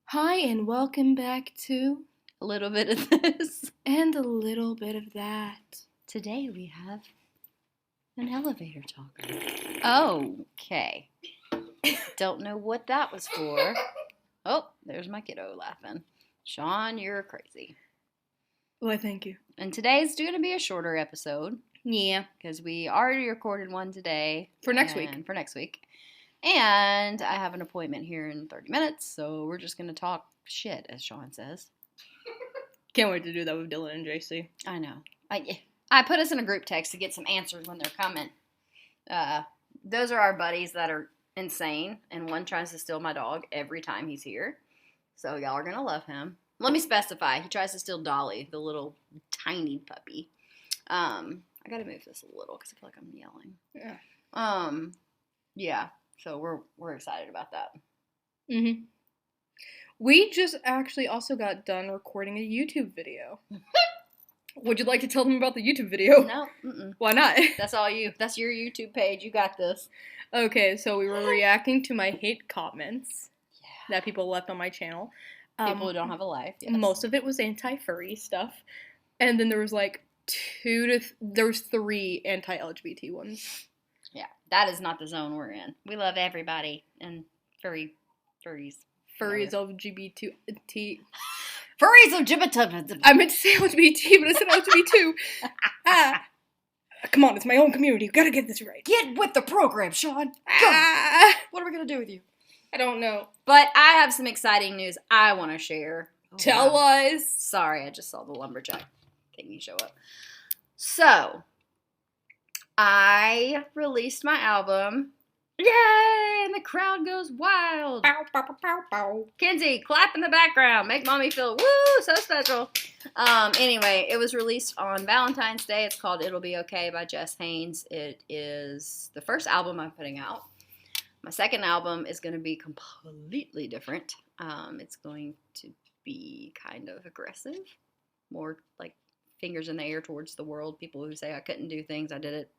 Hi, and welcome back to A little bit of this. And a Little Bit of That. Today we have an elevator talker. Okay. Don't know what that was for. Oh, there's my kiddo laughing. Shawn, you're crazy. Why, thank you. And today's going to be a shorter episode Yeah. because we already recorded one today. For next week. And I have an appointment here in 30 minutes, so we're just going to talk shit, as Shawn says. Can't wait to do that with Dylan and JC. I know. I put us in a group text to get some answers when they're coming. Those are our buddies that are insane, and one tries to steal my dog every time he's here. So y'all are going to love him. Let me specify. He tries to steal Dolly, the little tiny puppy. I got to move this a little because I feel like I'm yelling. Yeah. Yeah. So we're excited about that. Mm-hmm. We just actually also got done recording a YouTube video. Would you like to tell them about the YouTube video? No. Mm-mm. Why not? That's all you. That's your YouTube page. You got this. Okay, so we were reacting to my hate comments that people left on my channel. People who don't have a life. Yes. Most of it was anti-furry stuff. And then there was like there's 3 anti-LGBT ones. Yeah, that is not the zone we're in. We love everybody and furries. Furries LGBT. Furries LGBT. I meant to say LGBT, but I said LGBT. Come on, it's my own community. You gotta get this right. Get with the program, Shawn. What are we gonna do with you? I don't know. But I have some exciting news I want to share. Tell us. Sorry, I just saw the lumberjack thingy show up. So, I released my album. Yay! And the crowd goes wild. Bow, bow, bow, bow, bow. Kenzie, clap in the background. Make mommy feel, woo, so special. Anyway, it was released on Valentine's Day. It's called It'll Be Okay by Jess Haynes. It is the first album I'm putting out. My second album is going to be completely different. It's going to be kind of aggressive. More like fingers in the air towards the world. People who say I couldn't do things, I did it.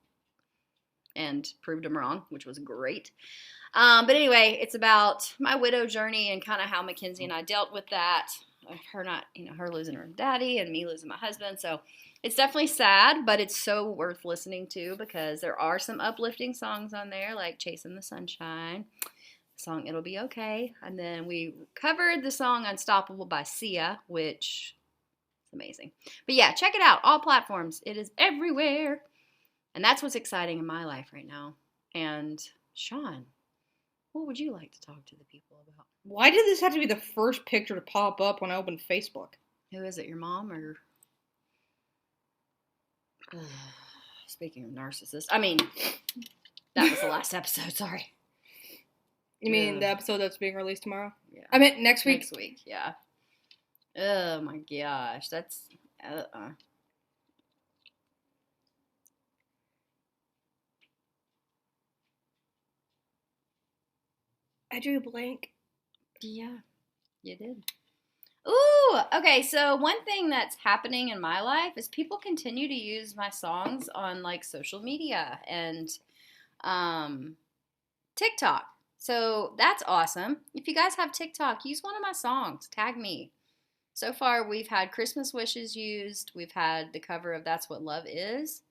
And proved them wrong, which was great. But anyway, it's about my widow journey and kind of how Mackenzie and I dealt with that. Her losing her daddy and me losing my husband. So it's definitely sad, but it's so worth listening to because there are some uplifting songs on there, like Chasing the Sunshine, the song It'll Be Okay. And then we covered the song Unstoppable by Sia, which is amazing. But yeah, check it out. All platforms. It is everywhere. And that's what's exciting in my life right now. And Shawn, what would you like to talk to the people about? Why did this have to be the first picture to pop up when I opened Facebook? Who is it, your mom or... Speaking of narcissists, I mean, that was the last episode, sorry. You mean the episode that's being released tomorrow? Yeah. I meant next week. Next week, yeah. Oh my gosh, that's... I drew a blank. Yeah, you did. Ooh, okay, so one thing that's happening in my life is people continue to use my songs on, like, social media and TikTok. So that's awesome. If you guys have TikTok, use one of my songs. Tag me. So far, we've had Christmas Wishes used. We've had the cover of That's What Love Is.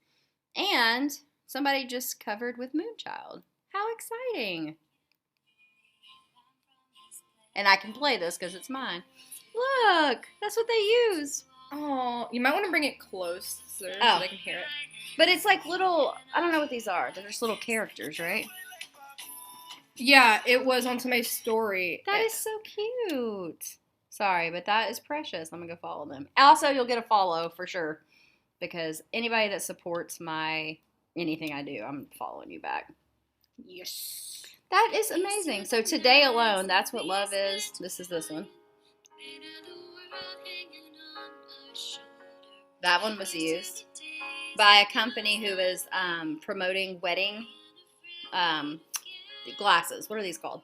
And somebody just covered with Moonchild. How exciting. And I can play this because it's mine. Look, that's what they use. Oh, you might want to bring it closer so they can hear it. But it's like little, I don't know what these are. They're just little characters, right? Yeah, it was on somebody's story. That is so cute. Sorry, but that is precious. I'm going to go follow them. Also, you'll get a follow for sure. Because anybody that supports anything I do, I'm following you back. Yes. That is amazing. So today alone, That's What Love Is. This is this one. That one was used by a company who is promoting wedding glasses. What are these called?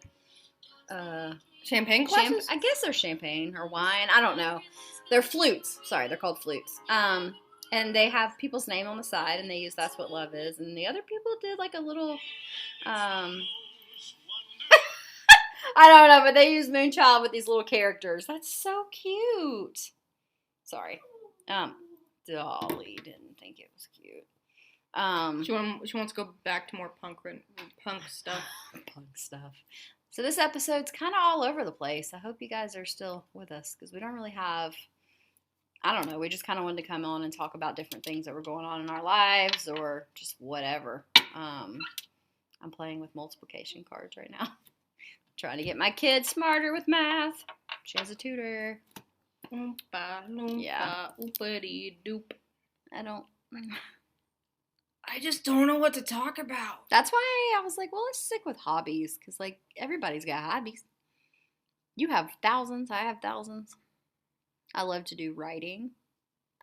Champagne glasses? I guess they're champagne or wine. I don't know. They're flutes. Sorry, they're called flutes. And they have people's name on the side, and they use That's What Love Is. And the other people did like a little I don't know, but they use Moonchild with these little characters. That's so cute. Sorry. Dolly didn't think it was cute. She wants to go back to more punk stuff. Punk stuff. So this episode's kind of all over the place. I hope you guys are still with us because we don't really have. I don't know. We just kind of wanted to come on and talk about different things that were going on in our lives or just whatever. I'm playing with multiplication cards right now. Trying to get my kid smarter with math. She has a tutor. Yeah. I just don't know what to talk about. That's why I was like, well, let's stick with hobbies. Because, like, everybody's got hobbies. You have thousands. I have thousands. I love to do writing,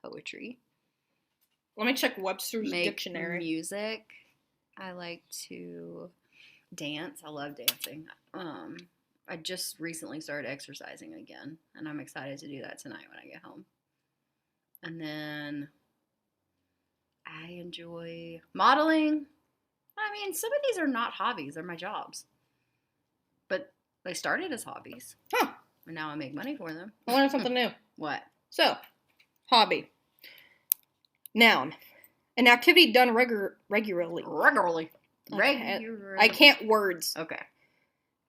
poetry. Let me check Webster's dictionary. Music. I like to dance. I love dancing. I just recently started exercising again, and I'm excited to do that tonight when I get home. And then I enjoy modeling. I mean, some of these are not hobbies. They're my jobs. But they started as hobbies. Huh. And now I make money for them. I learned something new. What? So, hobby. Noun. An activity done regularly. Regularly. I can't words. Okay.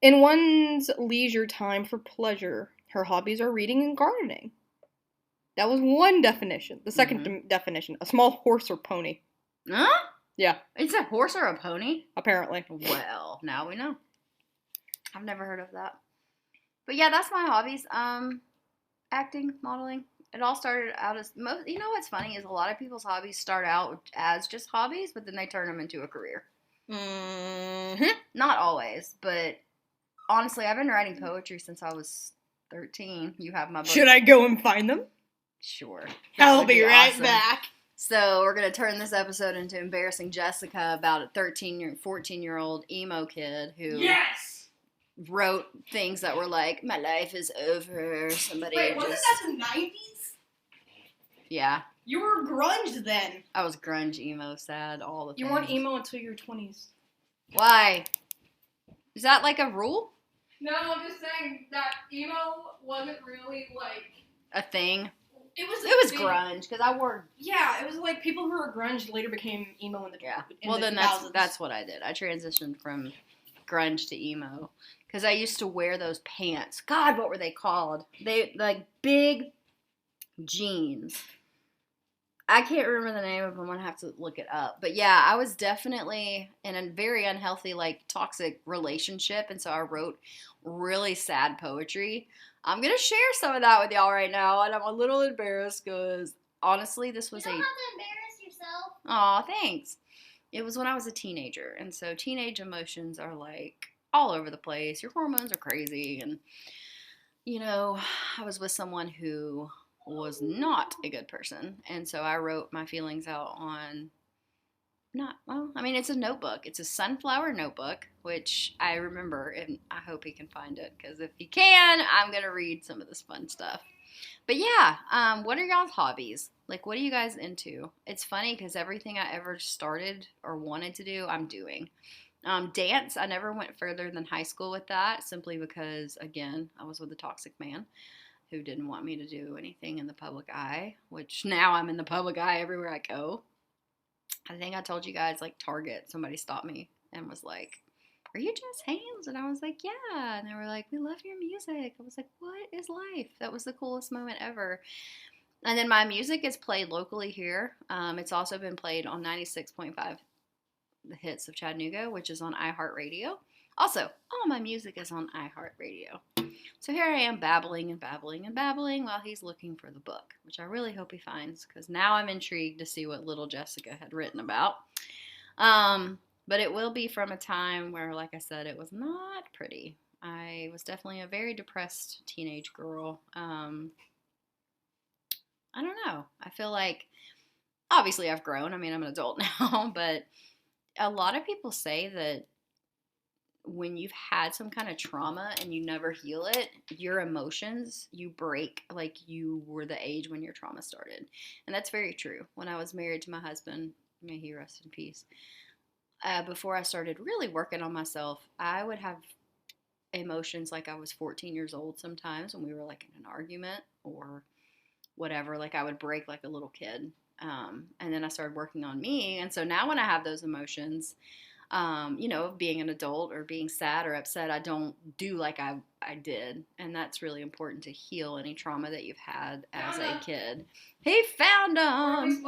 In one's leisure time for pleasure, her hobbies are reading and gardening. That was one definition. The second definition, a small horse or pony. Huh? Yeah. It's a horse or a pony? Apparently. Well, now we know. I've never heard of that. But yeah, that's my hobbies. Acting, modeling. It all started out as most. You know what's funny is a lot of people's hobbies start out as just hobbies, but then they turn them into a career. Mm-hmm. Not always, but honestly, I've been writing poetry since I was 13. You have my book. Should I go and find them? Sure. I'll be right back. So we're going to turn this episode into embarrassing Jessica about a 14-year-old emo kid who wrote things that were like, my life is over. Somebody Wait, wasn't that the 90s? Yeah. You were grunge then. I was grunge, emo, sad, all the things. You weren't emo until your 20s. Why? Is that like a rule? No, I'm just saying that emo wasn't really like a thing. It was grunge because I wore. Yeah, it was like people who were grunge later became emo in the Well, then that's what I did. I transitioned from grunge to emo because I used to wear those pants. God, what were they called? They like big jeans. I can't remember the name of them. I'm gonna have to look it up. But yeah, I was definitely in a very unhealthy, like toxic relationship, and so I wrote really sad poetry. I'm gonna share some of that with y'all right now, and I'm a little embarrassed because honestly, this was You don't have to embarrass yourself. Aw, thanks. It was when I was a teenager, and so teenage emotions are like all over the place. Your hormones are crazy, and you know, I was with someone who was not a good person, and so I wrote my feelings out on it's a notebook. It's a sunflower notebook, which I remember, and I hope he can find it, because if he can, I'm gonna read some of this fun stuff. But yeah, what are y'all's hobbies? Like, what are you guys into? It's funny because everything I ever started or wanted to do, I'm doing. Dance, I never went further than high school with that, simply because, again, I was with a toxic man who didn't want me to do anything in the public eye, which now I'm in the public eye everywhere I go. I think I told you guys, like, Target, somebody stopped me and was like, are you Jess Haynes? And I was like, yeah. And they were like, we love your music. I was like, what is life? That was the coolest moment ever. And then my music is played locally here. It's also been played on 96.5, The Hits of Chattanooga, which is on iHeartRadio. Also, all my music is on iHeartRadio. So here I am babbling and babbling and babbling while he's looking for the book, which I really hope he finds, because now I'm intrigued to see what little Jessica had written about. But it will be from a time where, like I said, it was not pretty. I was definitely a very depressed teenage girl. I don't know. I feel like, obviously I've grown. I mean, I'm an adult now, but a lot of people say that when you've had some kind of trauma and you never heal it, your emotions, you break like you were the age when your trauma started. And that's very true. When I was married to my husband, may he rest in peace, before I started really working on myself, I would have emotions like I was 14 years old sometimes when we were like in an argument or whatever. Like I would break like a little kid. And then I started working on me. And so now when I have those emotions, of being an adult or being sad or upset, I don't do like I did. And that's really important to heal any trauma that you've had as a kid. He found them.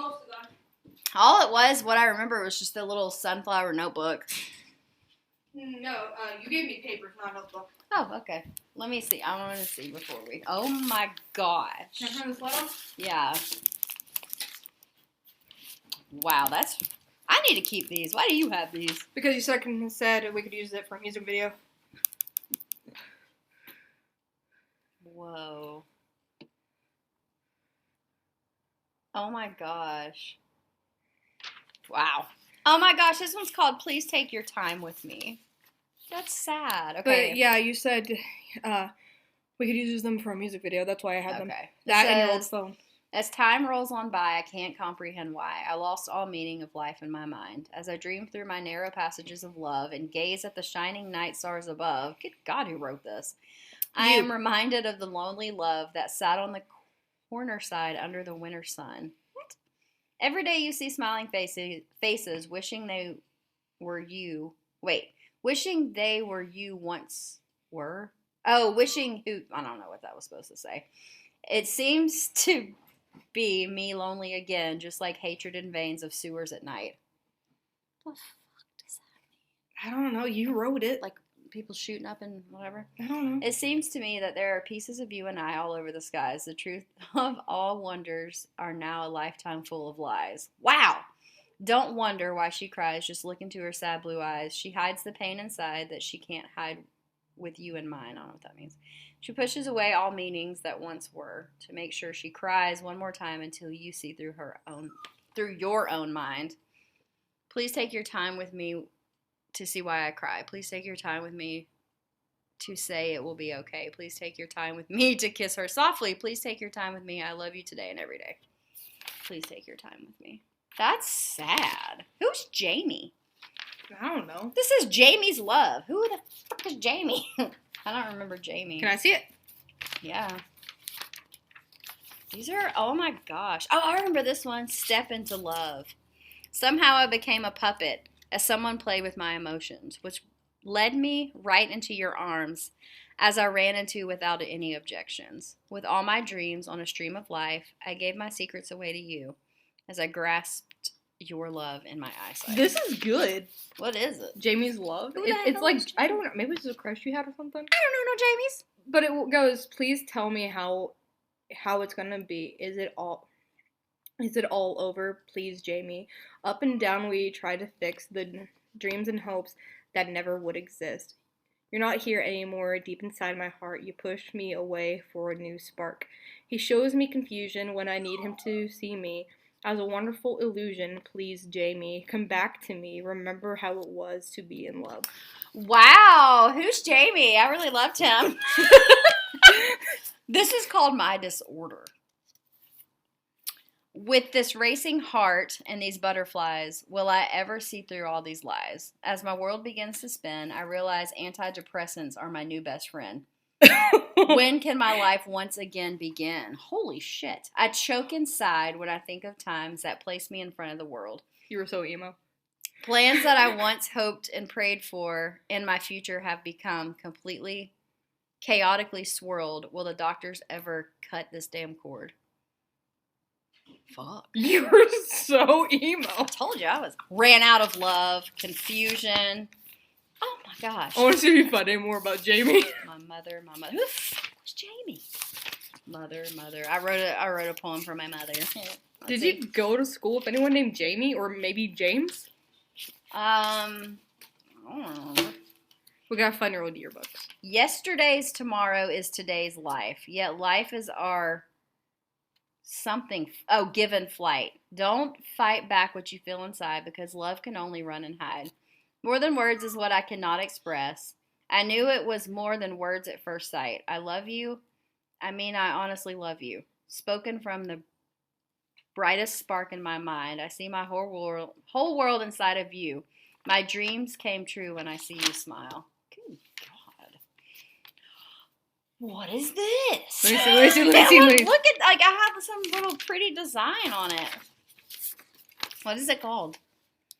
All it was, what I remember, was just a little sunflower notebook. No, you gave me papers, not a notebook. Oh, okay. Let me see. I want to see before we... Oh, my gosh. Can I turn this light off? Yeah. Wow, that's... I need to keep these. Why do you have these? Because you said we could use it for a music video. Whoa. Oh, my gosh. Wow. Oh, my gosh. This one's called Please Take Your Time With Me. That's sad. Okay. But yeah, you said we could use them for a music video. That's why I had them. Okay. That and your old phone. As time rolls on by, I can't comprehend why. I lost all meaning of life in my mind. As I dream through my narrow passages of love and gaze at the shining night stars above, good God, who wrote this? I am reminded of the lonely love that sat on the corner side under the winter sun. What? Every day you see smiling faces wishing they were you. Wait. Wishing they were you once were? Oh, wishing who... I don't know what that was supposed to say. It seems to be me lonely again, just like hatred in veins of sewers at night. What the fuck does that mean? I don't know. You wrote it. Like people shooting up and whatever? I don't know. It seems to me that there are pieces of you and I all over the skies. The truth of all wonders are now a lifetime full of lies. Wow! Don't wonder why she cries, just look into her sad blue eyes. She hides the pain inside that she can't hide with you in mind. I don't know what that means. She pushes away all meanings that once were to make sure she cries one more time until you see through your own mind. Please take your time with me to see why I cry. Please take your time with me to say it will be okay. Please take your time with me to kiss her softly. Please take your time with me. I love you today and every day. Please take your time with me. That's sad. Who's Jamie? I don't know. This is Jamie's love. Who the fuck is Jamie? I don't remember Jamie. Can I see it? Yeah. These are, oh my gosh. Oh, I remember this one. Step into love. Somehow I became a puppet as someone played with my emotions, which led me right into your arms as I ran into without any objections. With all my dreams on a stream of life, I gave my secrets away to you as I grasped your love in my eyesight. This is good. What is it? Jamie's love. Who the It's hell like, is I don't know. Maybe it's a crush you had or something. I don't know no Jamies. But it goes, please tell me how it's gonna be. Is it all over? Please, Jamie. Up and down we try to fix the dreams and hopes that never would exist. You're not here anymore. Deep inside my heart, you push me away for a new spark. He shows me confusion when I need him to see me as a wonderful illusion. Please, Jamie, come back to me. Remember how it was to be in love. Wow, who's Jamie? I really loved him. This is called My Disorder. With this racing heart and these butterflies, will I ever see through all these lies? As my world begins to spin, I realize antidepressants are my new best friend. When can my life once again begin? Holy shit. I choke inside when I think of times that place me in front of the world. You were so emo. Plans that I once hoped and prayed for in my future have become completely, chaotically swirled. Will the doctors ever cut this damn cord? Fuck. You were so emo. I told you I ran out of love, confusion. Oh my gosh. I want to see if you find out more about Jamie. My mother. Who the fuck was Jamie? Mother. I wrote a poem for my mother. Did you go to school with anyone named Jamie or maybe James? I don't know. We gotta find your old yearbooks. Yesterday's tomorrow is today's life. Yet life is our given flight. Don't fight back what you feel inside because love can only run and hide. More than words is what I cannot express. I knew it was more than words at first sight. I love you. I mean, I honestly love you. Spoken from the brightest spark in my mind. I see my whole world inside of you. My dreams came true when I see you smile. Good God. What is this? Let me see. Look at, like, I have some little pretty design on it. What is it called?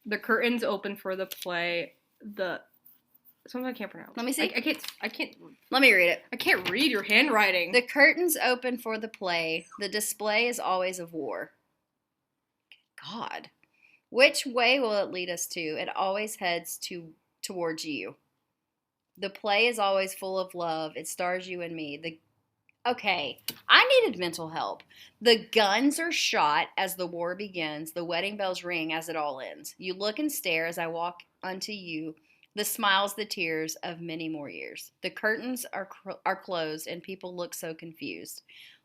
The curtains open for the play. Something I can't pronounce. Let me see. I can't. Let me read it. I can't read your handwriting. The curtains open for the play. The display is always of war. God. Which way will it lead us to? It always heads towards you. The play is always full of love. It stars you and me. Okay, I needed mental help. The guns are shot as the war begins. The wedding bells ring as it all ends. You look and stare as I walk unto you. The smiles, the tears of many more years. The curtains are closed and people look so confused.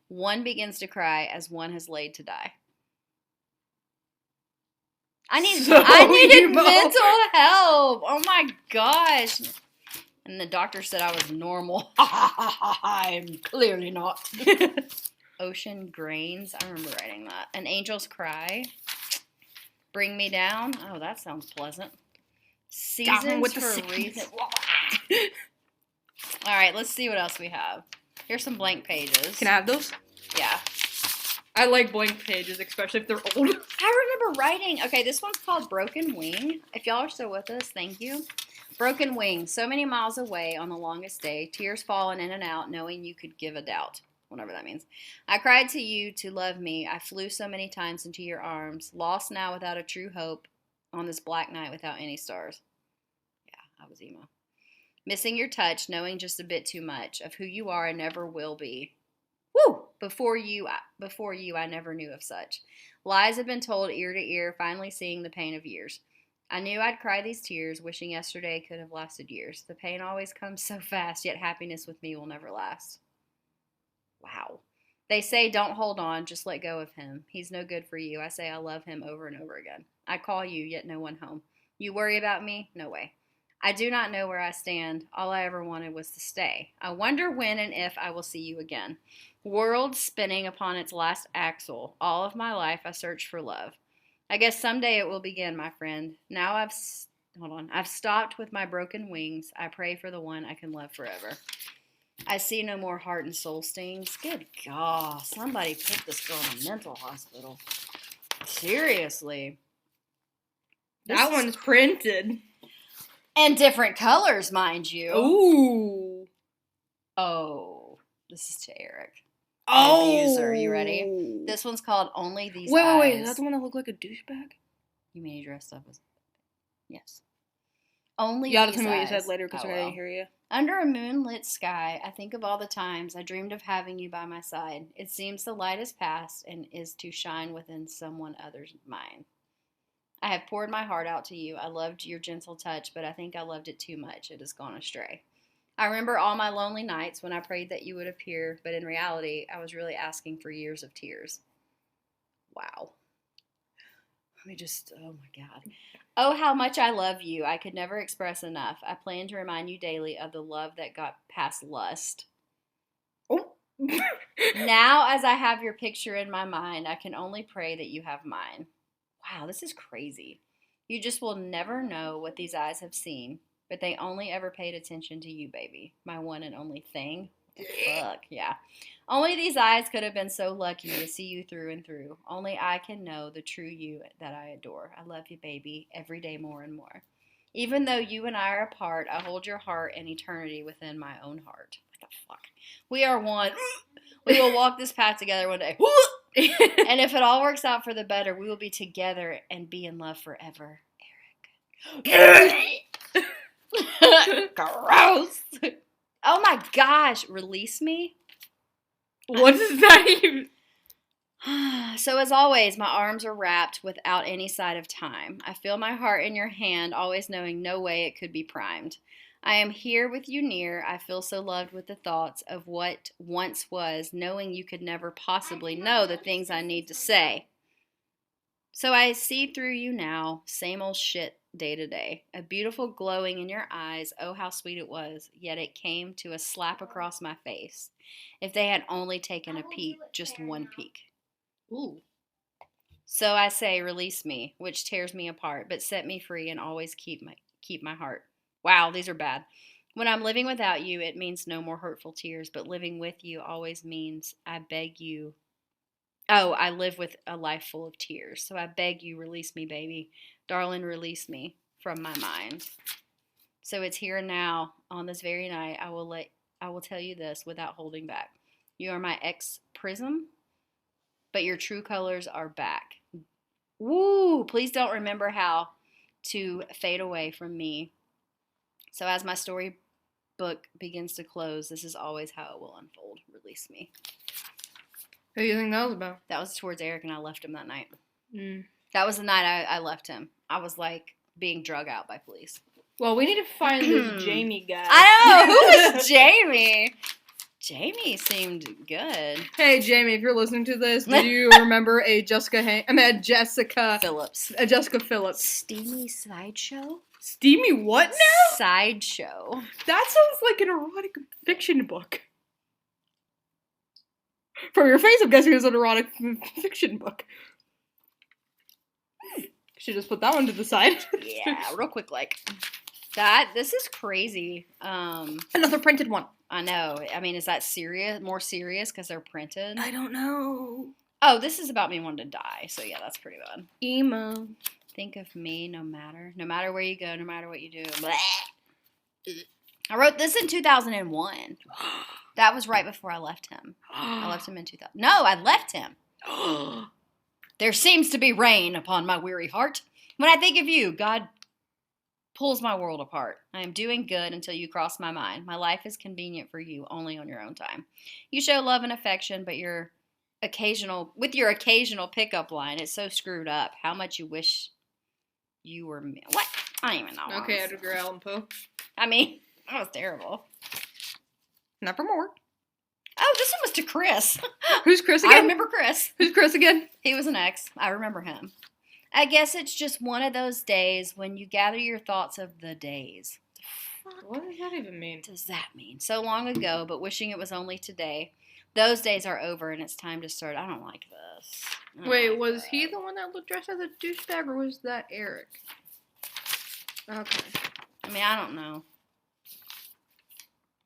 One begins to cry as one has laid to die. I needed mental help. Oh my gosh. And the doctor said I was normal. I'm clearly not. Ocean grains. I remember writing that. An angel's cry. Bring me down. Oh, that sounds pleasant. Seasons for a reason. All right, let's see what else we have. Here's some blank pages. Can I have those? Yeah. I like blank pages, especially if they're old. I remember writing. Okay, this one's called Broken Wing. If y'all are still with us, thank you. Broken wing, so many miles away on the longest day, tears falling in and out, knowing you could give a doubt, whatever that means. I cried to you to love me. I flew so many times into your arms, lost now without a true hope on this black night without any stars. Yeah, I was emo. Missing your touch, knowing just a bit too much of who you are and never will be. Woo! Before you, I never knew of such. Lies have been told ear to ear, finally seeing the pain of years. I knew I'd cry these tears, wishing yesterday could have lasted years. The pain always comes so fast, yet happiness with me will never last. Wow. They say don't hold on, just let go of him. He's no good for you. I say I love him over and over again. I call you, yet no one home. You worry about me? No way. I do not know where I stand. All I ever wanted was to stay. I wonder when and if I will see you again. World spinning upon its last axle. All of my life I searched for love. I guess someday it will begin, my friend. Now I've stopped with my broken wings. I pray for the one I can love forever. I see no more heart and soul stings. Good God, somebody put this girl in a mental hospital. Seriously. That one's printed. And different colors, mind you. Ooh. Oh, this is to Eric. Oh. Abuser. You ready? This one's called Only These Eyes. Wait. Is that the one that looked like a douchebag? You mean he dressed up as... Yes. Only You gotta these tell me what you eyes. said later because I didn't hear you. Under a moonlit sky, I think of all the times I dreamed of having you by my side. It seems the light is past and is to shine within someone other's mind. I have poured my heart out to you. I loved your gentle touch, but I think I loved it too much. It has gone astray. I remember all my lonely nights when I prayed that you would appear, but in reality, I was really asking for years of tears. Wow. Let me just, oh my God. Oh, how much I love you. I could never express enough. I plan to remind you daily of the love that got past lust. Oh. Now, as I have your picture in my mind, I can only pray that you have mine. Wow, this is crazy. You just will never know what these eyes have seen, but they only ever paid attention to you, baby. My one and only thing. Fuck, yeah. Only these eyes could have been so lucky to see you through and through. Only I can know the true you that I adore. I love you, baby, every day more and more. Even though you and I are apart, I hold your heart and eternity within my own heart. What the fuck? We are one. We will walk this path together one day. And if it all works out for the better, we will be together and be in love forever. Eric. Gross. Oh my gosh. Release me? What is that even? So as always, my arms are wrapped without any sight of time. I feel my heart in your hand, always knowing no way it could be primed. I am here with you near. I feel so loved with the thoughts of what once was, knowing you could never possibly know the things I need to say. So I see through you now, same old shit day to day. A beautiful glowing in your eyes, oh how sweet it was, yet it came to a slap across my face. If they had only taken a peek, just one peek. Ooh. So I say, release me, which tears me apart, but set me free and always keep my heart. Wow, these are bad. When I'm living without you, it means no more hurtful tears, but living with you always means I beg you. Oh, I live with a life full of tears. So I beg you, release me, baby. Darling, release me from my mind. So it's here and now. On this very night, I will tell you this without holding back. You are my ex prism, but your true colors are back. Woo! Please don't remember how to fade away from me. So as my storybook begins to close, this is always how it will unfold. Release me. Who do you think that was about? That was towards Eric, and I left him that night. Mm. That was the night I left him. I was like being drug out by police. Well, we need to find this Jamie guy. I know! Who is Jamie? Jamie seemed good. Hey, Jamie, if you're listening to this, do you remember a Jessica Phillips. A Jessica Phillips. Steamy sideshow? Steamy what now? Sideshow. That sounds like an erotic fiction book. From your face, I'm guessing it's an erotic fiction book. Should just put that one to the side. Yeah, real quick, like. This is crazy. Another printed one. I know. I mean, is that serious? More serious because they're printed? I don't know. Oh, this is about me wanting to die. So yeah, that's pretty bad. Emo. Think of me no matter where you go, no matter what you do. Blech. I wrote this in 2001. That was right before I left him. I left him in 2000. No, I left him. There seems to be rain upon my weary heart. When I think of you, God pulls my world apart. I am doing good until you cross my mind. My life is convenient for you, only on your own time. You show love and affection, but your occasional pickup line, it's so screwed up. How much you wish you were me. What? I don't even know. Okay, Edgar Allan Poe. I mean, that was terrible. Nevermore. Oh, this one was to Chris. Who's Chris again? I remember Chris. Who's Chris again? He was an ex. I remember him. I guess it's just one of those days when you gather your thoughts of the days. What does that even mean? What does that mean? So long ago, but wishing it was only today. Those days are over and it's time to start. I don't like this. Wait, was he the one that looked dressed as a douchebag or was that Eric? Okay. I mean, I don't know.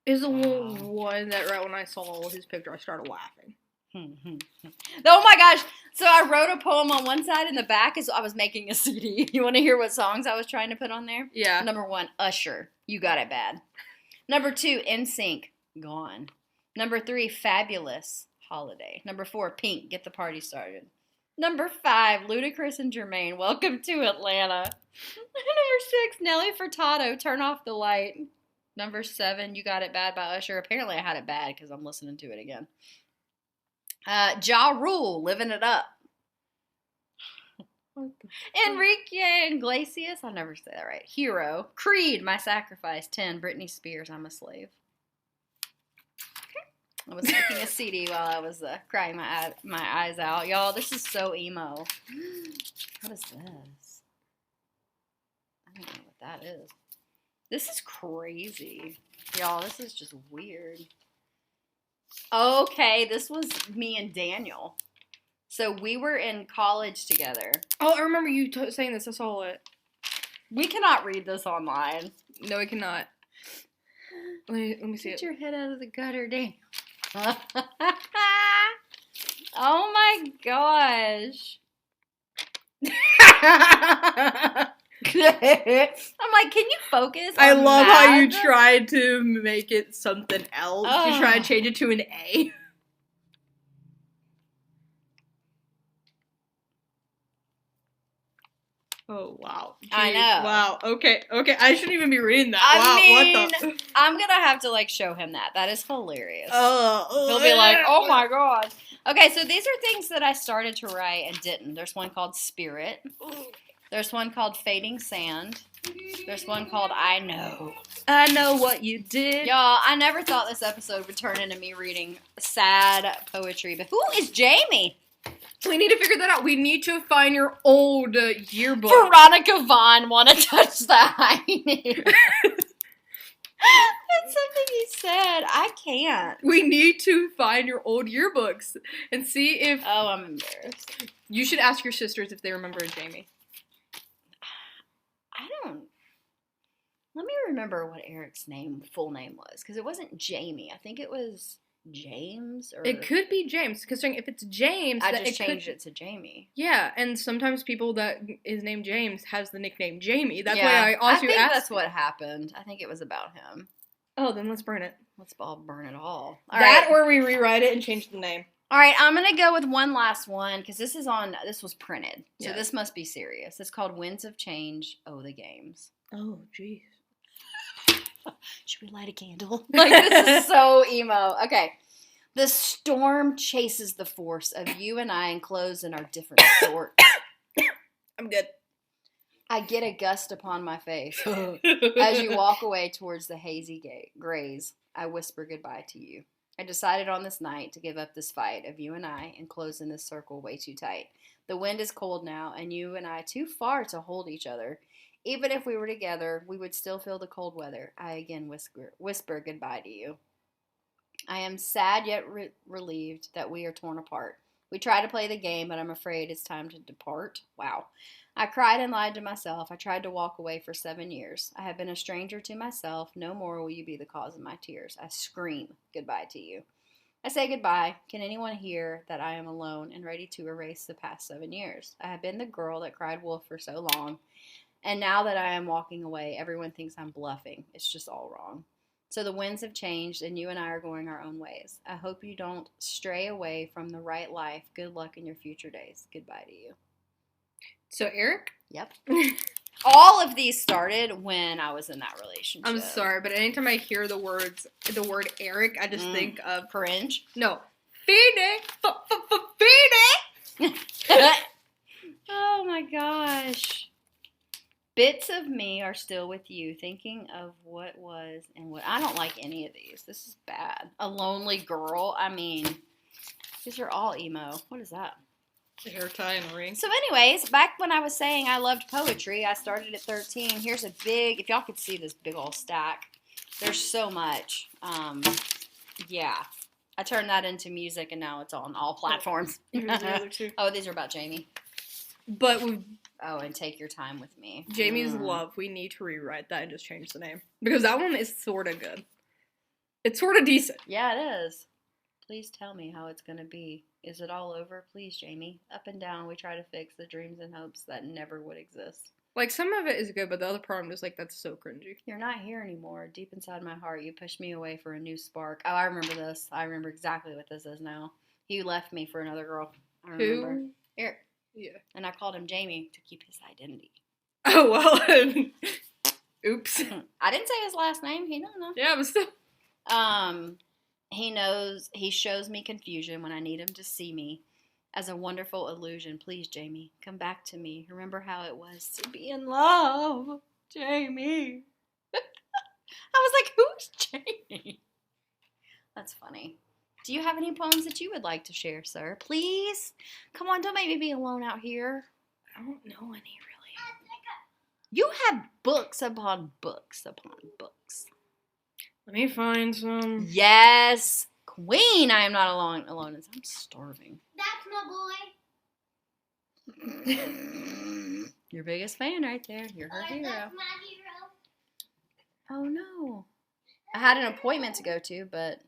Is the one that right when I saw his picture, I started laughing. Oh my gosh. So I wrote a poem on one side and the back is I was making a CD. You want to hear what songs I was trying to put on there? Yeah. Number 1, Usher. You Got It Bad. Number 2, NSYNC. Gone. Number 3, Fabulous. Holiday. Number 4, Pink. Get the Party Started. Number 5, Ludacris and Jermaine. Welcome to Atlanta. Number 6, Nelly Furtado. Turn Off the Light. Number 7, You Got It Bad by Usher. Apparently I had it bad because I'm listening to it again. Ja Rule, Living It Up. Enrique Iglesias, I'll never say that right. Hero. Creed, My Sacrifice. 10, Britney Spears, I'm a Slave. Okay. I was making a CD while I was crying my eyes out. Y'all, this is so emo. What is this? I don't know what that is. This is crazy. Y'all, this is just weird. Okay, this was me and Daniel. So we were in college together. Oh, I remember you saying this. I saw it. We cannot read this online. No, we cannot. Let me see Get it. your head out of the gutter, Daniel. Oh my gosh. I'm like, can you focus? I love how you math? tried to make it something else. You tried to change it to an A. Oh, wow. Jeez. I know. Wow. Okay. I shouldn't even be reading that. I Wow. mean, I'm gonna have to show him that. That is hilarious. What He'll be like, oh my god. Okay, so these are things that I started to write and didn't. There's one called Spirit. There's one called Fading Sand. There's one called I Know. I know what you did. Y'all, I never thought this episode would turn into me reading sad poetry. But who is Jamie? We need to figure that out. We need to find your old yearbook. Veronica Vaughn want to touch that. That's something he said. I can't. We need to find your old yearbooks and see if... Oh, I'm embarrassed. You should ask your sisters if they remember Jamie. Let me remember what Eric's full name was, because it wasn't Jamie. I think it was James, or It could be James, because if it's James, I just changed it to Jamie. Yeah, and sometimes people that is named James has the nickname Jamie. That's Yeah, why I also think asked. that's what happened. I think it was about him. Oh, then let's burn it. Let's all burn it all. Or we rewrite it and change the name. All right, I'm gonna go with one last one because this was printed, so Yeah. this must be serious. It's called Winds of Change. Oh, the games. Oh, jeez. Should we light a candle? Like, this is so emo. Okay. The storm chases the force of you and I enclosed in our different sort. I'm good. I get a gust upon my face. As you walk away towards the hazy grays, I whisper goodbye to you. I decided on this night to give up this fight of you and I enclosed in this circle way too tight. The wind is cold now, and you and I too far to hold each other. Even if we were together, we would still feel the cold weather. I again whisper goodbye to you. I am sad yet relieved that we are torn apart. We try to play the game, but I'm afraid it's time to depart. Wow. I cried and lied to myself. I tried to walk away for 7 years. I have been a stranger to myself. No more will you be the cause of my tears. I scream goodbye to you. I say goodbye. Can anyone hear that I am alone and ready to erase the past 7 years? I have been the girl that cried wolf for so long. And now that I am walking away, everyone thinks I'm bluffing. It's just all wrong. So the winds have changed, and you and I are going our own ways. I hope you don't stray away from the right life. Good luck in your future days. Goodbye to you. So, Eric? Yep. All of these started when I was in that relationship. I'm sorry, but anytime I hear the word Eric, I just think of... Cringe? No. Phoenix! Phoenix! Oh my gosh. Bits of me are still with you, thinking of what was and what. I don't like any of these. This is bad. A lonely girl. I mean, these are all emo. What is that? A hair tie and a ring. So anyways, back when I was saying I loved poetry, I started at 13. Here's a big, if y'all could see this big old stack, there's so much. Yeah. I turned that into music, and now it's on all platforms. Here's the other two. Oh, these are about Jamie. But with Oh, and Take Your Time with Me. Jamie's Love, we need to rewrite that and just change the name. Because that one is sort of good. It's sort of decent. Yeah, it is. Please tell me how it's going to be. Is it all over? Please, Jamie. Up and down, we try to fix the dreams and hopes that never would exist. Like, some of it is good, but the other part I'm just like, that's so cringy. You're not here anymore. Deep inside my heart, you pushed me away for a new spark. Oh, I remember this. I remember exactly what this is now. You left me for another girl. I remember. Who? Eric. Yeah. And I called him Jamie to keep his identity. Oh, well. Oops. I didn't say his last name. He don't know. Yeah, but still. He shows me confusion when I need him to see me as a wonderful illusion. Please, Jamie, come back to me. Remember how it was to be in love, Jamie. I was like, who's Jamie? That's funny. Do you have any poems that you would like to share, sir? Please? Come on, don't make me be alone out here. I don't know any, really. You have books upon books upon books. Let me find some. Yes, queen. I am not alone. I'm starving. That's my boy. Your biggest fan right there. You're her hero. That's my hero. Oh no. I had an appointment to go to, but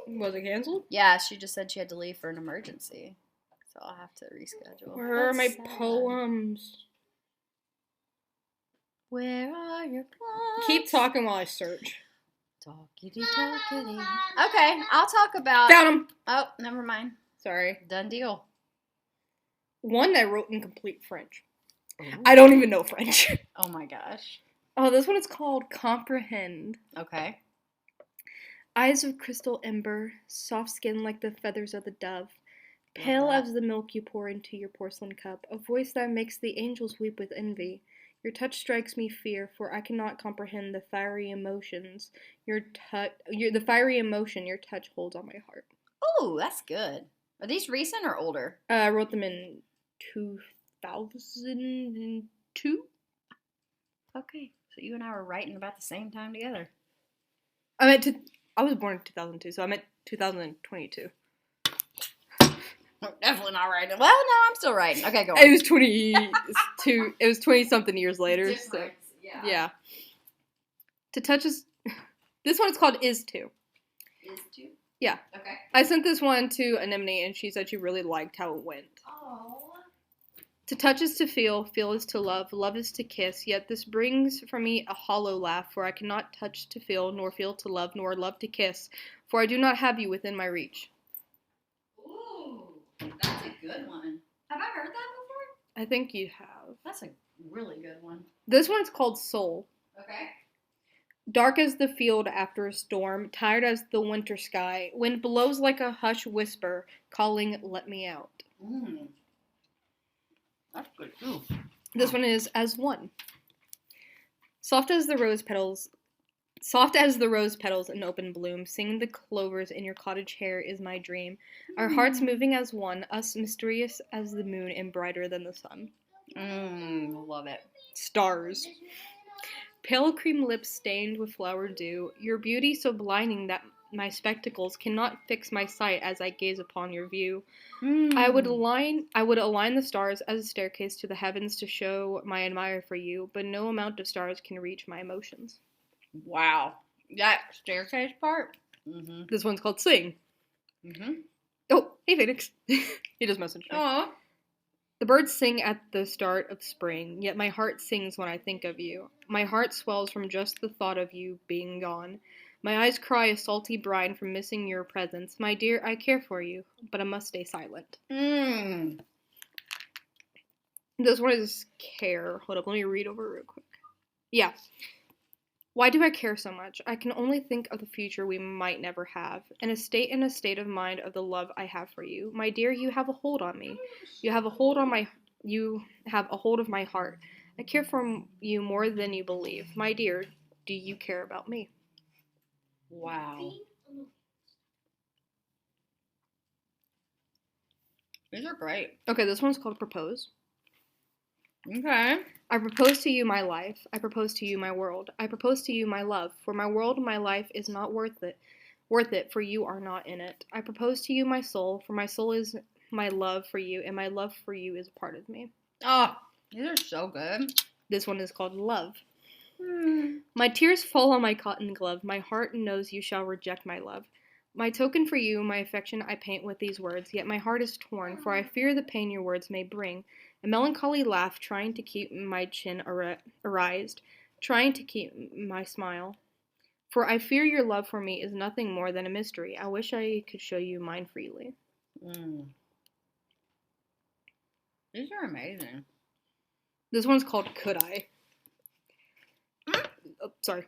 Was it canceled? yeah, she just said she had to leave for an emergency. So I'll have to reschedule. Where are my That's sad. poems? Where are your poems? Keep talking while I search. Talkity talkity. Okay, I'll talk about. Found them! Oh, never mind. Sorry. Done deal. One I wrote in complete French. I don't even know French. Oh my gosh. Oh, this one is called Comprehend. Okay. Eyes of crystal ember, soft skin like the feathers of the dove, pale that. as the milk you pour into your porcelain cup, a voice that makes the angels weep with envy. Your touch strikes me fear, for I cannot comprehend the fiery emotions the fiery emotion your touch holds on my heart. Oh, that's good. Are these recent or older? I wrote them in 2002. Okay, so you and I were writing about the same time together. I was born in 2002, so I meant 2022. Definitely not writing. Well, no, I'm still writing. Okay, go on. It was 22. It was 20 something years later. So. Yeah. Yeah. To touch is... This one is called Is To. Is to? Yeah. Okay. I sent this one to Anemone, and she said she really liked how it went. Oh. To touch is to feel is to love is to kiss, yet this brings from me a hollow laugh, for I cannot touch to feel to love, nor love to kiss, for I do not have you within my reach. Ooh, that's a good one. Have I heard that before? I think you have. That's a really good one. This one's called Soul. Okay. Dark as the field after a storm, tired as the winter sky, wind blows like a hush whisper, calling, let me out. That's good too. This one is As One. Soft as the rose petals in open bloom, sing the clovers in your cottage hair is my dream. Our hearts moving as one, us mysterious as the moon and brighter than the sun. Love it. Stars. Pale cream lips stained with flower dew, your beauty so blinding that my spectacles cannot fix my sight as I gaze upon your view. I would align the stars as a staircase to the heavens to show my admire for you, but no amount of stars can reach my emotions. Wow. That staircase part? This one's called Sing. Oh, hey Phoenix. He just messaged me. Aww. The birds sing at the start of spring, yet my heart sings when I think of you. My heart swells from just the thought of you being gone. My eyes cry a salty brine from missing your presence. My dear, I care for you, but I must stay silent. This one is Care. Hold up, let me read over real quick. Yeah. Why do I care so much? I can only think of the future we might never have, and a state of mind of the love I have for you. My dear, you have a hold on me. You have a hold of my heart. I care for you more than you believe. My dear, do you care about me? Wow. These are great. Okay, this one's called Propose. Okay. I propose to you my life. I propose to you my world. I propose to you my love. For my world, my life is not worth it, for you are not in it. I propose to you my soul, for my soul is my love for you, and my love for you is a part of me. Oh, these are so good. This one is called Love. My tears fall on my cotton glove. My heart knows you shall reject my love. My token for you, my affection, I paint with these words, yet my heart is torn, for I fear the pain your words may bring. A melancholy laugh, trying to keep my chin erased, trying to keep my smile. For I fear your love for me is nothing more than a mystery. I wish I could show you mine freely. These are amazing. This one's called Could I? Oh, sorry.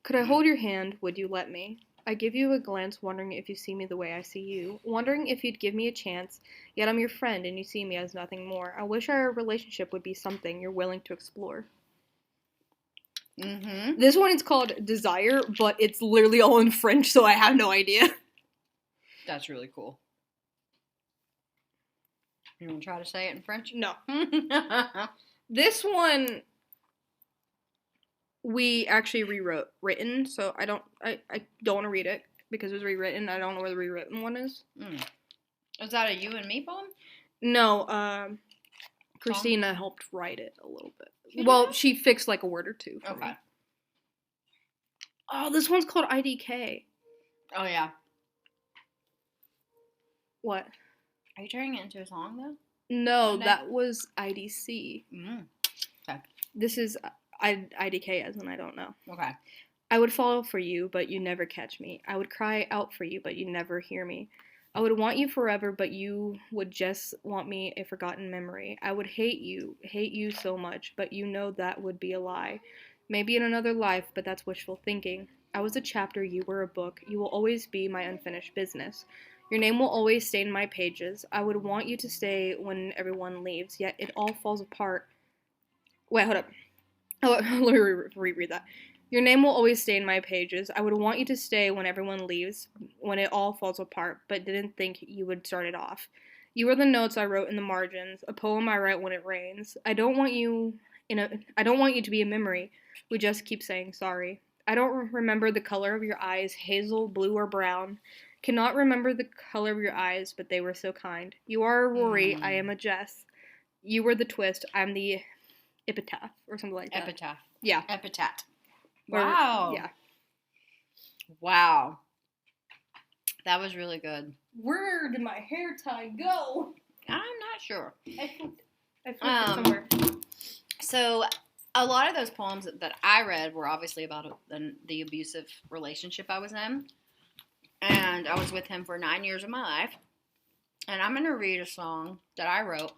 Could I hold your hand? Would you let me? I give you a glance, wondering if you see me the way I see you, wondering if you'd give me a chance, yet I'm your friend and you see me as nothing more. I wish our relationship would be something you're willing to explore. This one is called Desire, but it's literally all in French, so I have no idea. That's really cool. You want to try to say it in French? No. This one we actually written, so I don't want to read it because it was rewritten. I don't know where the rewritten one is. Is that a you and me poem? No, Christina helped write it a little bit. Well, she fixed like a word or two for me. Oh, this one's called IDK. Oh, yeah. What? Are you turning it into a song, though? No, that was IDC. Okay. This is IDK as in I don't know. Okay. I would fall for you, but you never catch me. I would cry out for you, but you never hear me. I would want you forever, but you would just want me a forgotten memory. I would hate you so much, but you know that would be a lie. Maybe in another life, but that's wishful thinking. I was a chapter, you were a book. You will always be my unfinished business. Your name will always stain my pages. I would want you to stay when everyone leaves, yet it all falls apart. Wait, hold up. Let me reread that. Your name will always stay in my pages. I would want you to stay when everyone leaves, when it all falls apart, but didn't think you would start it off. You were the notes I wrote in the margins, a poem I write when it rains. I don't want you to be a memory. We just keep saying sorry. I don't remember the color of your eyes, hazel, blue, or brown. Cannot remember the color of your eyes, but they were so kind. You are a Rory, I am a Jess. You were the twist, I'm the epitaph or something like that. Epitaph. Yeah. Epitaph. Or- Wow. Yeah. Wow. That was really good. Where did my hair tie go? I'm not sure. I flipped it somewhere. So, a lot of those poems that I read were obviously about the abusive relationship I was in. And I was with him for 9 years of my life. And I'm going to read a song that I wrote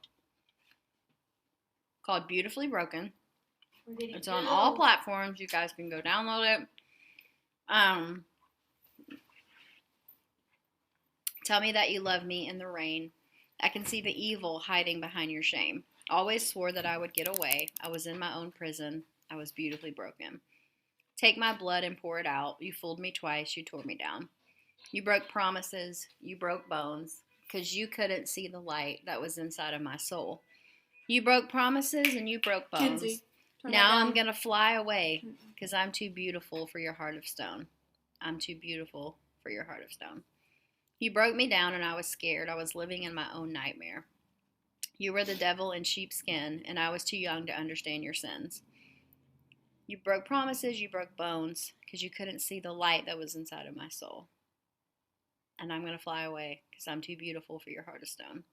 called Beautifully Broken. It's on all platforms. You guys can go download it. Tell me that you love me in the rain. I can see the evil hiding behind your shame. Always swore that I would get away. I was in my own prison. I was beautifully broken. Take my blood and pour it out. You fooled me twice. You tore me down. You broke promises. You broke bones. Because you couldn't see the light that was inside of my soul. You broke promises and you broke bones. Kinsey, Now I'm going to fly away because I'm too beautiful for your heart of stone. I'm too beautiful for your heart of stone. You broke me down and I was scared. I was living in my own nightmare. You were the devil in sheepskin and I was too young to understand your sins. You broke promises, you broke bones because you couldn't see the light that was inside of my soul. And I'm going to fly away because I'm too beautiful for your heart of stone.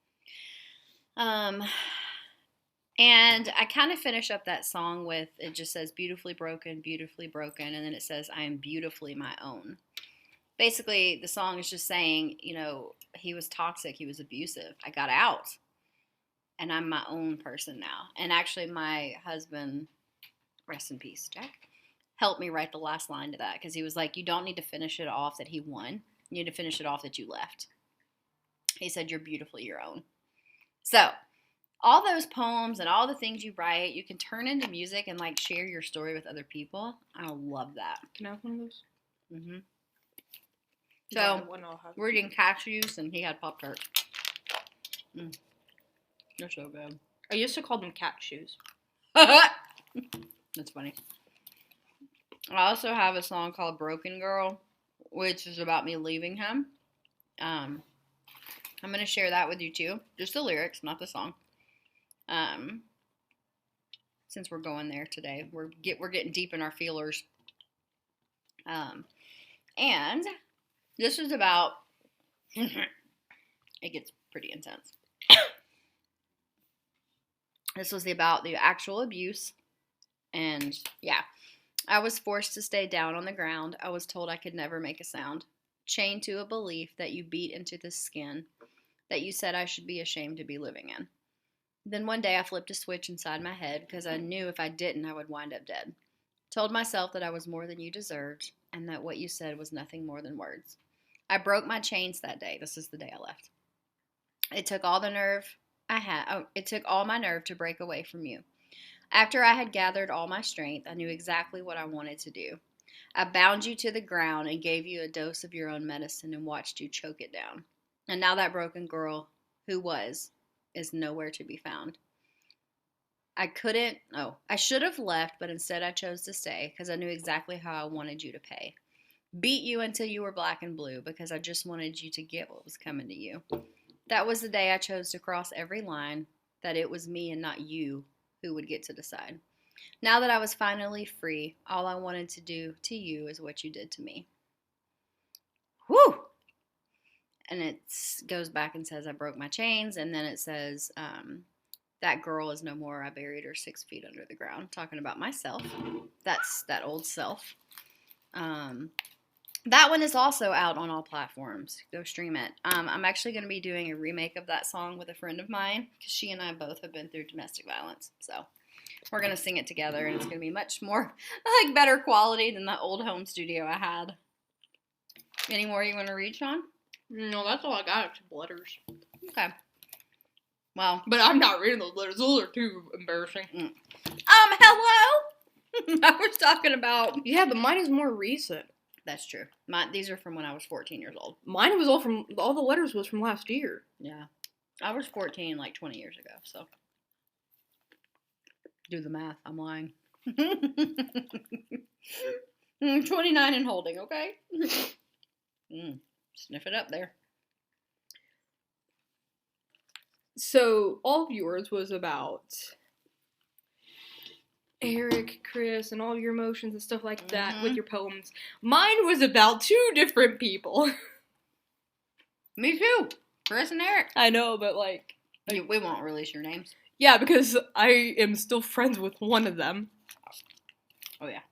And I kind of finish up that song with, it just says beautifully broken, and then it says I am beautifully my own. Basically, the song is just saying, you know, he was toxic, he was abusive. I got out, and I'm my own person now. And actually, my husband, rest in peace, Jack, helped me write the last line to that because he was like, you don't need to finish it off that he won. You need to finish it off that you left. He said, you're beautifully your own. So, all those poems and all the things you write, you can turn into music and like share your story with other people. I love that. Can I have one of those? Mm-hmm. Yeah, So, one I'll have. we're eating cashews and he had Pop-Tarts. They're so good. I used to call them cat shoes. That's funny. I also have a song called Broken Girl, which is about me leaving him. I'm going to share that with you too. Just the lyrics, not the song. Since we're going there today, we're getting deep in our feelers. And this is about, it gets pretty intense. This was about the actual abuse. And yeah, I was forced to stay down on the ground. I was told I could never make a sound. Chained to a belief that you beat into the skin, that you said I should be ashamed to be living in. Then one day I flipped a switch inside my head because I knew if I didn't, I would wind up dead. Told myself that I was more than you deserved and that what you said was nothing more than words. I broke my chains that day. This is the day I left. It took all the nerve I had. It took all my nerve to break away from you. After I had gathered all my strength, I knew exactly what I wanted to do. I bound you to the ground and gave you a dose of your own medicine and watched you choke it down. And now that broken girl who was is nowhere to be found. I should have left, but instead I chose to stay because I knew exactly how I wanted you to pay. Beat you until you were black and blue because I just wanted you to get what was coming to you. That was the day I chose to cross every line, that it was me and not you who would get to decide. Now that I was finally free, all I wanted to do to you is what you did to me. Whew! And it goes back and says, I broke my chains. And then it says, that girl is no more. I buried her 6 feet under the ground. Talking about myself. That's that old self. That one is also out on all platforms. Go stream it. I'm actually going to be doing a remake of that song with a friend of mine because she and I both have been through domestic violence. So we're going to sing it together, and it's going to be much more, like, better quality than the old home studio I had. Any more you want to read, Shawn? No, that's all I got except letters. Okay. Well. But I'm not reading those letters. Those are too embarrassing. Hello? I was talking about. Yeah, but mine is more recent. That's true. These are from when I was 14 years old. Mine was all the letters was from last year. Yeah. I was 14 like 20 years ago, so. Do the math. I'm lying. 29 and holding, okay? Sniff it up there. So, all of yours was about Eric, Chris, and all of your emotions and stuff like that with Mhm. your poems. Mine was about 2 different people. Me too. Chris and Eric. I know, but like, We won't release your names. yeah, because I am still friends with one of them. Oh, yeah.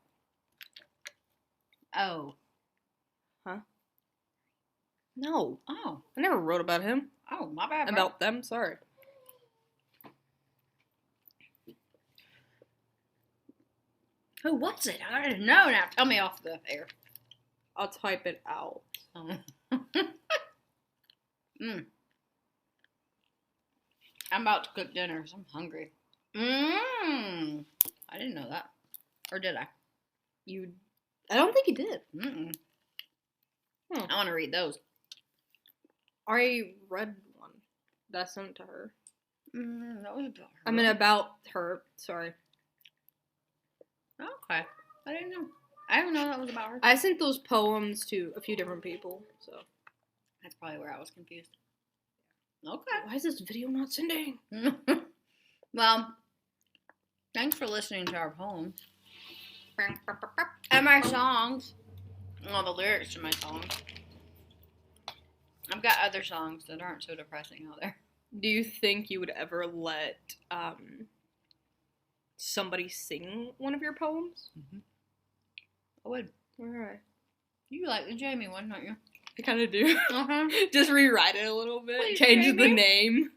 Oh. No, Oh. I never wrote about him. Oh, my bad. bro. About them, sorry. Who was it? I don't know now. Tell me off the air. I'll type it out. I'm about to cook dinner because I'm hungry. I didn't know that. Or did I? I don't think you did. I want to read those. I read one that I sent to her. That was about her. I mean, about her. Sorry. Okay. I didn't know. I didn't know that was about her. I sent those poems to a few different people, so. That's probably where I was confused. Okay. Why is this video not sending? Well, thanks for listening to our poems. And my songs. All the lyrics to my songs. I've got other songs that aren't so depressing out there. Do you think you would ever let somebody sing one of your poems? I would. Alright. You like the Jamie one, don't you? I kind of do. Uh-huh. Just rewrite it a little bit. Please, Change the Jamie. name.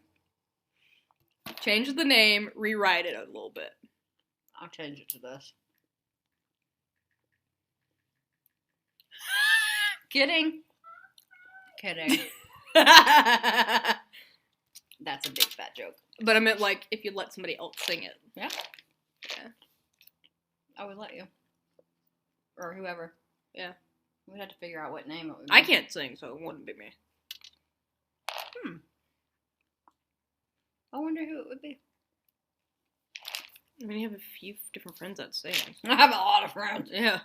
Change the name, rewrite it a little bit. I'll change it to this. Kidding. Kidding. That's a big fat joke. But I meant, like, if you let somebody else sing it. Yeah. Yeah. I would let you. Or whoever. Yeah. We'd have to figure out what name it would be. I can't sing, so it wouldn't be me. I wonder who it would be. I mean, you have a few different friends that sing. I have a lot of friends. Yeah.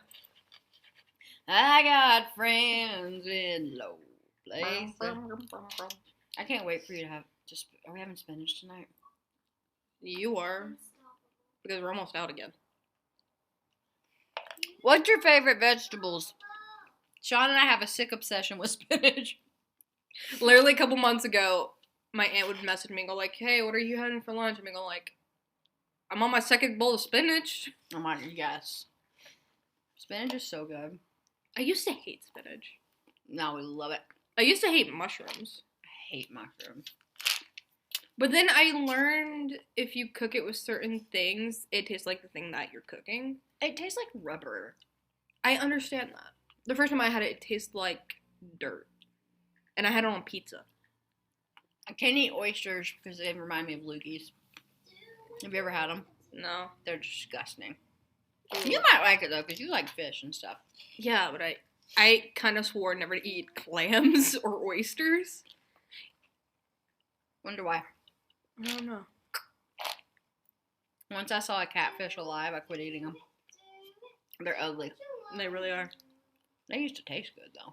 I got friends in low places. I can't wait for you to have just. Are we having spinach tonight? You are. Because we're almost out again. What's your favorite vegetables? Shawn and I have a sick obsession with spinach. Literally a couple months ago, my aunt would message me and go like, hey, what are you having for lunch? And I go like, I'm on my second bowl of spinach. I'm like, yes. Spinach is so good. I used to hate spinach. No, we love it. I used to hate mushrooms. I hate mushrooms. But then I learned if you cook it with certain things, it tastes like the thing that you're cooking. It tastes like rubber. I understand that. The first time I had it, it tasted like dirt. And I had it on pizza. I can't eat oysters because they remind me of loogies. Have you ever had them? No. They're disgusting. You might like it though because you like fish and stuff. Yeah, but I kind of swore never to eat clams or oysters. Wonder why. I don't know. Once I saw a catfish alive, I quit eating them. They're ugly. They really are. They used to taste good though.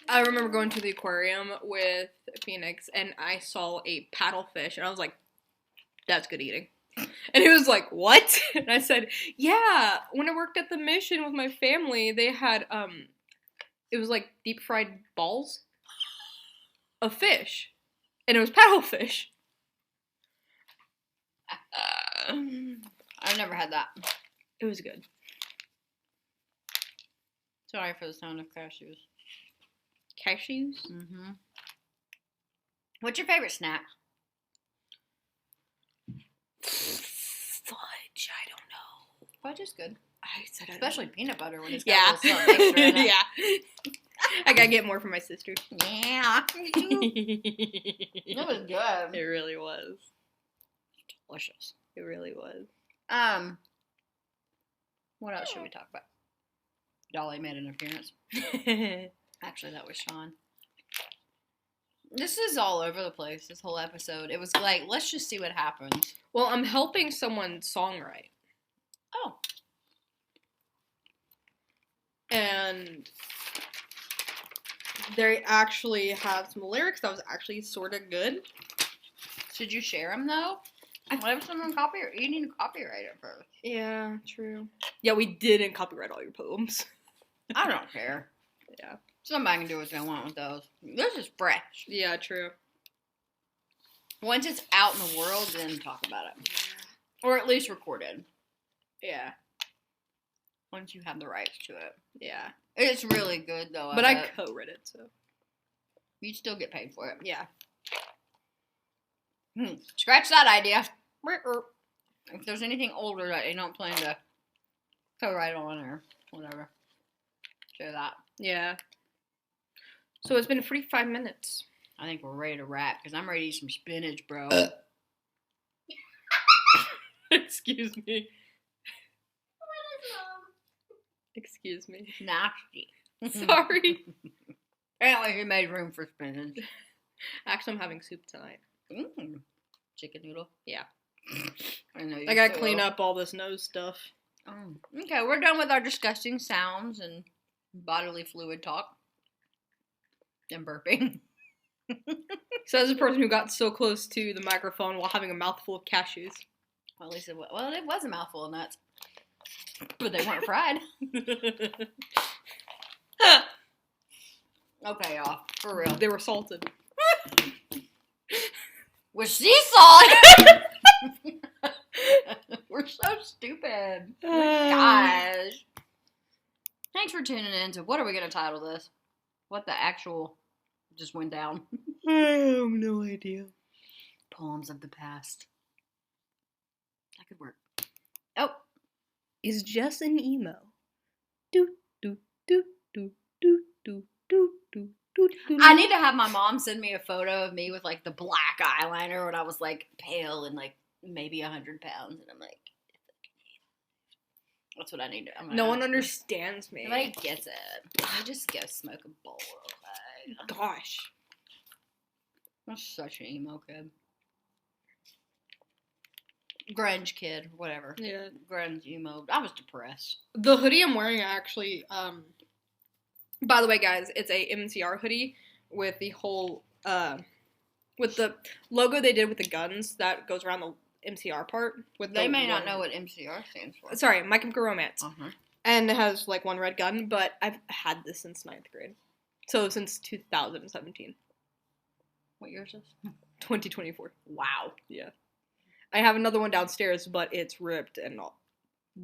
I remember going to the aquarium with Phoenix and I saw a paddlefish and I was like, that's good eating. And he was like, what? And I said, yeah, when I worked at the mission with my family, they had, it was like deep fried balls of fish. And it was paddlefish. I've never had that. It was good. Sorry for the sound of cashews. Cashews? Mm-hmm. What's your favorite snack? Fudge, I don't know. Fudge is good. I said Especially peanut butter when it's got yeah. a little something extra in it. Yeah. I gotta get more for my sister. Yeah. It That was good. It really was. Delicious. It really was. What else should we talk about? Dolly made an appearance. Actually, that was Shawn. This is all over the place, this whole episode. It was like, let's just see what happens. Well, I'm helping someone songwrite. Oh. And they actually have some lyrics that was actually sort of good. Should you share them, though? What if someone you need to copyright it first? Yeah, true. Yeah, we didn't copyright all your poems. I don't care. Yeah. Somebody can do what they want with those. This is fresh. Yeah, true. Once it's out in the world, then talk about it. Or at least recorded. Yeah. Once you have the rights to it. Yeah. It's really good, though. But I co-wrote it, so. You still get paid for it. Yeah. Scratch that idea. If there's anything older that you don't plan to co-write on or whatever, share that. Yeah. So it's been 45 minutes. I think we're ready to wrap because I'm ready to eat some spinach, bro. Excuse me. Excuse me. Nasty. Sorry. Apparently he made room for spinach. Actually, I'm having soup tonight. Chicken noodle? Yeah. I gotta clean up all this nose stuff. Okay, we're done with our disgusting sounds and bodily fluid talk. And burping. So as a person who got so close to the microphone while having a mouthful of cashews. Well, at least it was a mouthful of nuts. But they weren't fried. Okay, y'all. For real. They were salted. With sea salt! We're so stupid. Gosh. Thanks for tuning in to what are we going to title this? What the actual just went down. I have no idea. Poems of the past. That could work. Oh. Is Jess and Emo. Do, do, do, do, do, do, do, do, do, do. I need to have my mom send me a photo of me with like the black eyeliner when I was like pale and like maybe 100 pounds. And I'm like, that's what I need to. No one understands me. Nobody gets it. I just go smoke a bowl real quick. Gosh. I'm such an emo kid. Grunge kid, whatever. Yeah. Grunge emo. I was depressed. The hoodie I'm wearing actually, by the way, guys, it's a MCR hoodie with the whole, with the logo they did with the guns that goes around the MCR part. They may not know what MCR stands for. Sorry, My Chemical Romance. Uh-huh. And it has like one red gun, but I've had this since 9th grade. So since 2017. What year is this? 2024. Wow. Yeah. I have another one downstairs, but it's ripped and all.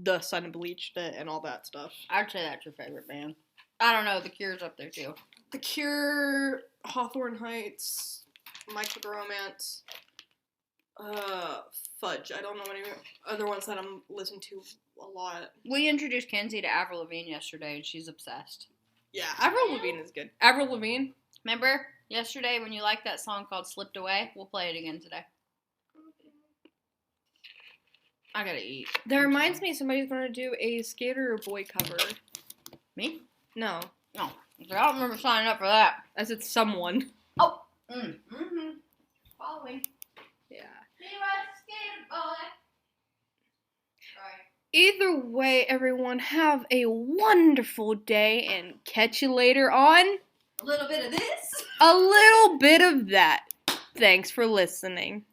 The sun bleached it and all that stuff. I'd say that's your favorite band. I don't know. The Cure's up there too. The Cure, Hawthorne Heights, My Chemical Romance, Fudge. I don't know any other ones that I'm listening to a lot. We introduced Kenzie to Avril Lavigne yesterday, and she's obsessed. Yeah, Avril Lavigne is good. Avril Lavigne. Remember yesterday when you liked that song called Slipped Away? We'll play it again today. I gotta eat. That reminds me, somebody's gonna do a Skater Boy cover. Me? No. No. I don't remember signing up for that. I said someone. Oh. Mm-hmm. Following. Yeah. Skater Boy. Sorry. Either way, everyone, have a wonderful day and catch you later on. A little bit of this. A little bit of that. Thanks for listening.